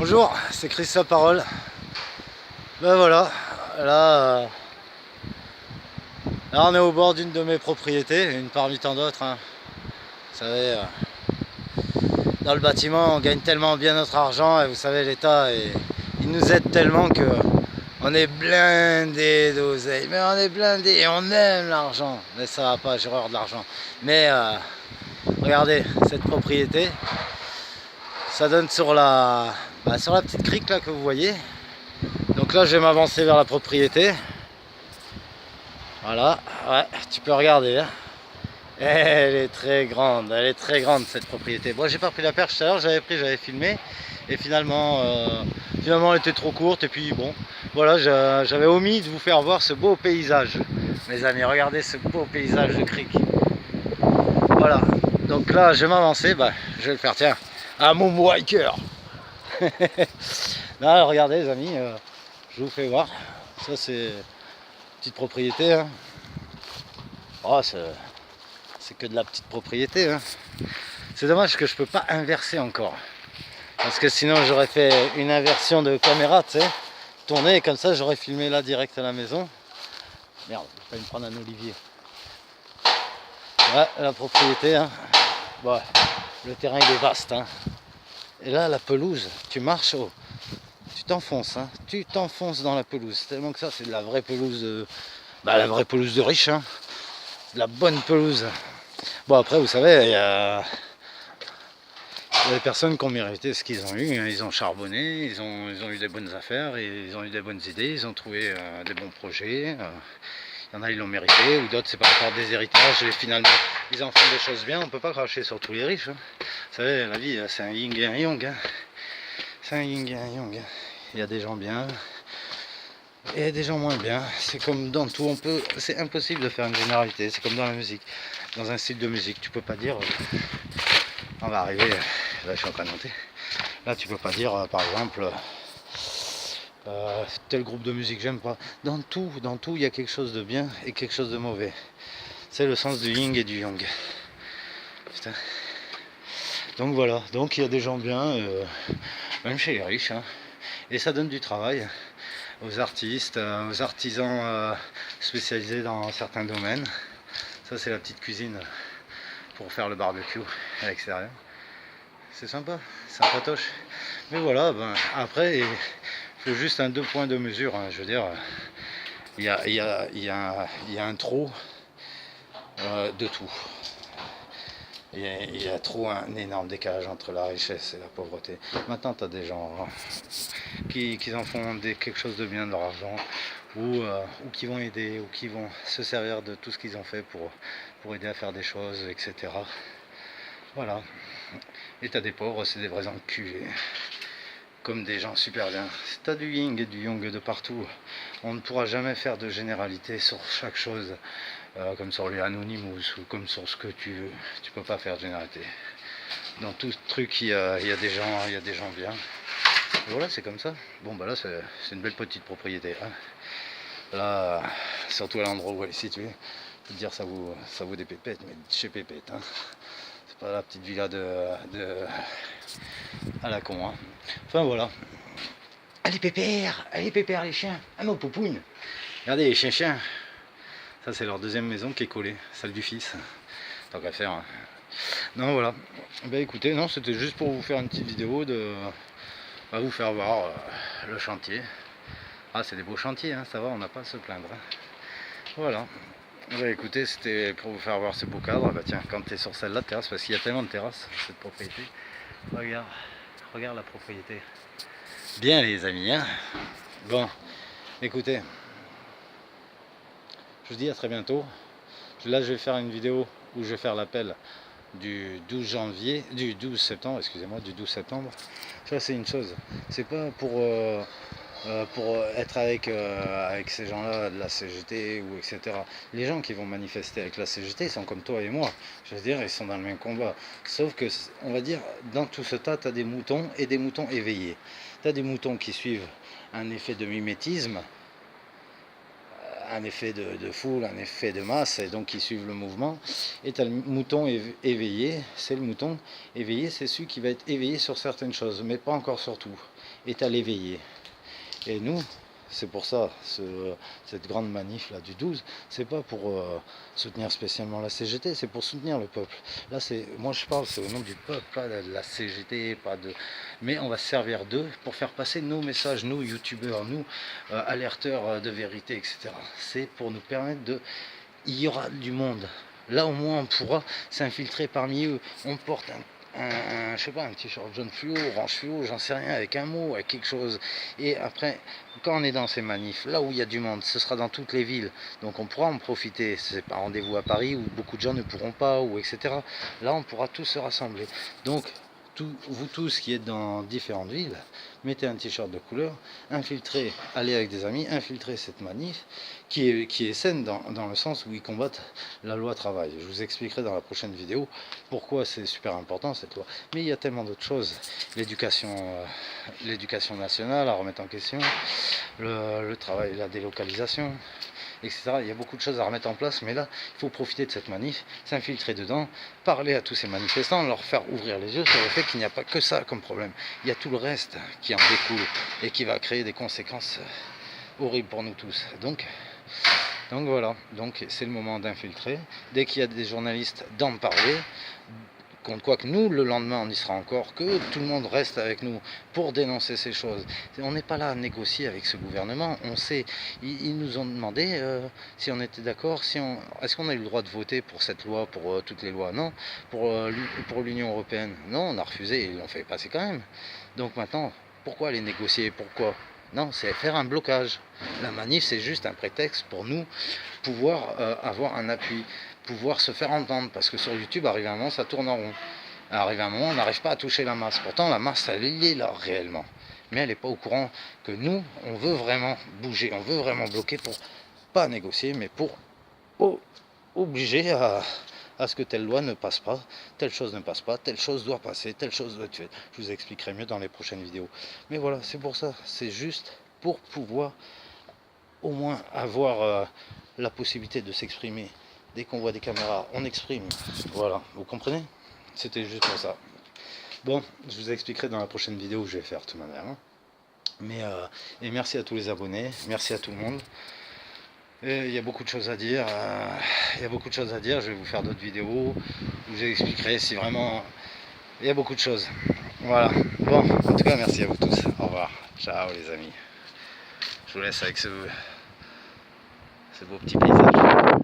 Bonjour, c'est Christophe Parole. Ben voilà, là, là on est au bord d'une de mes propriétés, une parmi tant d'autres. Hein. Vous savez, dans le bâtiment, on gagne tellement bien notre argent et vous savez, l'État, il nous aide tellement que on est blindé d'oseille. Mais on est blindé et on aime l'argent. Mais ça va pas, j'ai horreur de l'argent. Mais regardez, cette propriété, ça donne sur sur la petite crique là que vous voyez. Donc là, je vais m'avancer vers la propriété. Voilà, ouais, tu peux regarder. Hein. Elle est très grande cette propriété. Bon, j'ai pas pris la perche tout à l'heure, j'avais filmé. Et finalement, elle était trop courte. Et puis bon, voilà, j'avais omis de vous faire voir ce beau paysage. Mes amis, regardez ce beau paysage de crique. Voilà, donc là, je vais m'avancer. Je vais le faire, tiens, à mon hiker. Là, regardez les amis, je vous fais voir. Ça, c'est petite propriété. Hein. Oh, c'est que de la petite propriété. Hein. C'est dommage que je peux pas inverser encore. Parce que sinon j'aurais fait une inversion de caméra, tu sais. Tourner comme ça, j'aurais filmé là direct à la maison. Merde, je vais pas me prendre un olivier. Ouais, la propriété. Hein. Bon, le terrain il est vaste. Hein. Et là, la pelouse, tu marches, tu t'enfonces. Hein. Tu t'enfonces dans la pelouse. Tellement que ça, c'est de la vraie pelouse de... la vraie pelouse de riche. Hein. De la bonne pelouse. Bon, après, vous savez, il y a des personnes qui ont mérité ce qu'ils ont eu. Ils ont charbonné, ils ont eu des bonnes affaires, ils ont eu des bonnes idées, ils ont trouvé des bons projets. Il y en a, ils l'ont mérité, ou d'autres, c'est par rapport à des héritages, et finalement, ils en font des choses bien. On ne peut pas cracher sur tous les riches. Hein. Vous savez, la vie, c'est un yin et un yang. Hein. C'est un yin et un yang. Hein. Il y a des gens bien, et des gens moins bien. C'est comme dans tout, c'est impossible de faire une généralité. C'est comme dans la musique, dans un style de musique. Tu peux pas dire, on va arriver, là je suis en train de monter. Là tu peux pas dire, par exemple, tel groupe de musique j'aime pas. Dans tout, il y a quelque chose de bien et quelque chose de mauvais. C'est le sens du yin et du yang. Putain. Donc voilà, donc il y a des gens bien, même chez les riches, hein. Et ça donne du travail aux artistes, aux artisans spécialisés dans certains domaines. Ça c'est la petite cuisine pour faire le barbecue à l'extérieur. C'est sympa, sympatoche. Mais voilà, après il faut juste un 2 points de mesure. Hein. Je veux dire, il y a un trop de tout. Il y a trop un énorme décalage entre la richesse et la pauvreté. Maintenant, tu as des gens qui en font quelque chose de bien de leur argent, ou qui vont aider, ou qui vont se servir de tout ce qu'ils ont fait pour aider à faire des choses, etc. Voilà. Et tu as des pauvres, c'est des vrais enculés. Comme des gens super bien. Si tu as du yin et du yang de partout, on ne pourra jamais faire de généralité sur chaque chose. Comme sur les Anonymous ou comme sur ce que tu veux, tu peux pas faire de généralité. Dans tout truc, il y a des gens bien. Et voilà, c'est comme ça. Bon, là, c'est une belle petite propriété. Hein. Là, surtout à l'endroit où elle est située, je peux te dire, ça vaut des pépettes, mais chez pépette. Hein. C'est pas la petite villa à la con. Hein. Enfin, voilà. Allez, pépère, les chiens. Ah non, poupouine. Regardez, les chiens. Ça c'est leur deuxième maison qui est collée, celle du fils. Tant qu'à faire. Hein. Non voilà. Écoutez, non, c'était juste pour vous faire une petite vidéo vous faire voir le chantier. Ah c'est des beaux chantiers, hein, ça va, on n'a pas à se plaindre. Hein. Voilà. Écoutez, c'était pour vous faire voir ce beau cadre. Tiens, quand tu es sur celle-là, terrasse, parce qu'il y a tellement de terrasses, cette propriété. Regarde la propriété. Bien les amis, hein. Bon, écoutez. Je vous dis à très bientôt. Là, je vais faire une vidéo où je vais faire l'appel du 12 septembre, excusez-moi, du 12 septembre. Ça, c'est une chose. C'est pas pour être avec ces gens-là de la CGT ou etc. Les gens qui vont manifester avec la CGT sont comme toi et moi. Je veux dire, ils sont dans le même combat. Sauf que, on va dire, dans tout ce tas, tu as des moutons et des moutons éveillés. Tu as des moutons qui suivent un effet de mimétisme, un effet de foule, un effet de masse, et donc qui suivent le mouvement. Et tu as le mouton éveillé, c'est le mouton éveillé, c'est celui qui va être éveillé sur certaines choses, mais pas encore sur tout. est à l'éveiller. Et nous, c'est pour ça, cette grande manif là du 12, c'est pas pour soutenir spécialement la CGT, c'est pour soutenir le peuple. Là, moi je parle, c'est au nom du peuple, pas de la CGT, mais on va se servir d'eux pour faire passer nos messages, nous youtubeurs, nous alerteurs de vérité, etc. C'est pour nous permettre il y aura du monde. Là au moins on pourra s'infiltrer parmi eux. On porte je sais pas, un t-shirt jaune fluo, orange fluo, j'en sais rien, avec un mot, avec quelque chose. Et après, quand on est dans ces manifs, là où il y a du monde, ce sera dans toutes les villes. Donc on pourra en profiter. C'est pas rendez-vous à Paris où beaucoup de gens ne pourront pas, ou etc. Là on pourra tous se rassembler. Donc vous tous qui êtes dans différentes villes, mettez un t-shirt de couleur, infiltrez, allez avec des amis, infiltrez cette manif qui est saine dans le sens où ils combattent la loi travail. Je vous expliquerai dans la prochaine vidéo pourquoi c'est super important cette loi. Mais il y a tellement d'autres choses. L'éducation nationale à remettre en question, le travail, la délocalisation, etc. Il y a beaucoup de choses à remettre en place, mais là, il faut profiter de cette manif, s'infiltrer dedans, parler à tous ces manifestants, leur faire ouvrir les yeux sur le fait qu'il n'y a pas que ça comme problème. Il y a tout le reste qui en découle et qui va créer des conséquences horribles pour nous tous. Donc voilà, donc c'est le moment d'infiltrer. Dès qu'il y a des journalistes, d'en parler. Contre quoi que nous, le lendemain, on y sera encore, que tout le monde reste avec nous pour dénoncer ces choses. On n'est pas là à négocier avec ce gouvernement. On sait, ils nous ont demandé si on était d'accord, est-ce qu'on a eu le droit de voter pour cette loi, pour toutes les lois? Non. Pour l'Union européenne? Non, on a refusé, ils l'ont fait passer quand même. Donc maintenant, pourquoi aller négocier? Pourquoi? Non, c'est faire un blocage. La manif, c'est juste un prétexte pour nous pouvoir avoir un appui, pouvoir se faire entendre, parce que sur YouTube, arrivé à un moment, ça tourne en rond. Arrivé à un moment, on n'arrive pas à toucher la masse. Pourtant, la masse, elle est là réellement. Mais elle n'est pas au courant que nous, on veut vraiment bouger, on veut vraiment bloquer pour pas négocier, mais pour obliger à ce que telle loi ne passe pas, telle chose ne passe pas, telle chose doit passer, telle chose doit être faite. Je vous expliquerai mieux dans les prochaines vidéos. Mais voilà, c'est pour ça, c'est juste pour pouvoir au moins avoir la possibilité de s'exprimer. Dès qu'on voit des caméras, on exprime. Voilà, vous comprenez? C'était juste pour ça. Bon, je vous expliquerai dans la prochaine vidéo où je vais faire de toute manière. Et merci à tous les abonnés, merci à tout le monde. Et il y a beaucoup de choses à dire. Je vais vous faire d'autres vidéos où je vous expliquerai si vraiment il y a beaucoup de choses. Voilà. Bon, en tout cas, merci à vous tous. Au revoir. Ciao les amis. Je vous laisse avec ce beau petit paysage.